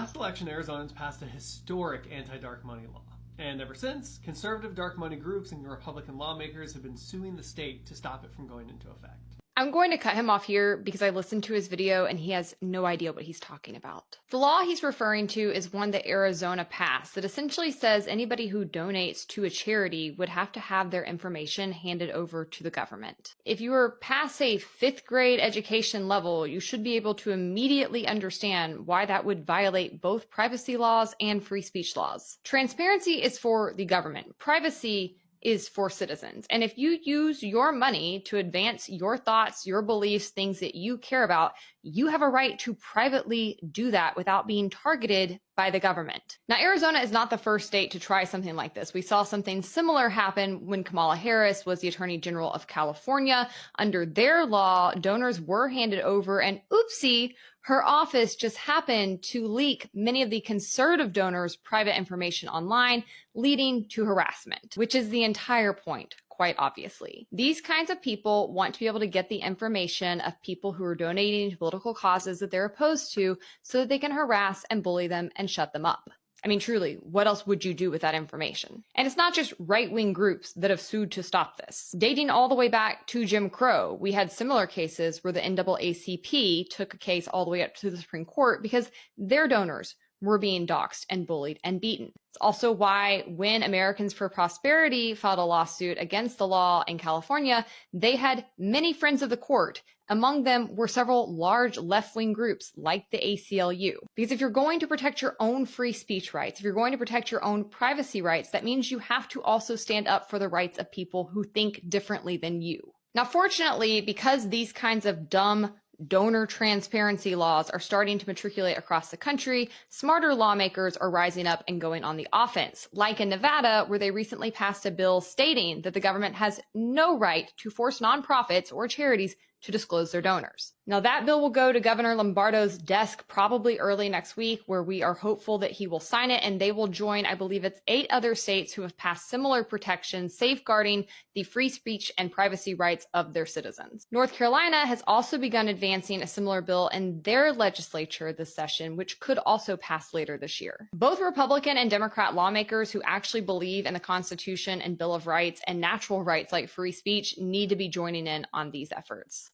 last election, Arizonans passed a historic anti-dark money law. And ever since, conservative dark money groups and Republican lawmakers have been suing the state to stop it from going into effect. I'm going to cut him off here because I listened to his video and he has no idea what he's talking about. The law he's referring to is one that Arizona passed that essentially says anybody who donates to a charity would have to have their information handed over to the government. If you are past a 5th grade education level, you should be able to immediately understand why that would violate both privacy laws and free speech laws. Transparency is for the government. Privacy is for citizens. And if you use your money to advance your thoughts, your beliefs, things that you care about, you have a right to privately do that without being targeted by the government. Now, Arizona is not the first state to try something like this. We saw something similar happen when Kamala Harris was the Attorney General of California. Under their law, donors were handed over, and oopsie, her office just happened to leak many of the conservative donors' private information online, leading to harassment, which is the entire point, quite obviously. These kinds of people want to be able to get the information of people who are donating to political causes that they're opposed to so that they can harass and bully them and shut them up. I mean, truly, what else would you do with that information? And it's not just right-wing groups that have sued to stop this. Dating all the way back to Jim Crow, we had similar cases where the NAACP took a case all the way up to the Supreme Court because their donors were being doxxed and bullied and beaten. It's also why when Americans for Prosperity filed a lawsuit against the law in California, they had many friends of the court. Among them were several large left-wing groups like the ACLU. Because if you're going to protect your own free speech rights, if you're going to protect your own privacy rights, that means you have to also stand up for the rights of people who think differently than you. Now, fortunately, because these kinds of dumb donor transparency laws are starting to matriculate across the country, smarter lawmakers are rising up and going on the offense, like in Nevada, where they recently passed a bill stating that the government has no right to force nonprofits or charities to disclose their donors. Now, that bill will go to Governor Lombardo's desk probably early next week, where we are hopeful that he will sign it, and they will join, I believe it's 8 other states who have passed similar protections safeguarding the free speech and privacy rights of their citizens. North Carolina has also begun advancing a similar bill in their legislature this session, which could also pass later this year. Both Republican and Democrat lawmakers who actually believe in the Constitution and Bill of Rights and natural rights like free speech need to be joining in on these efforts.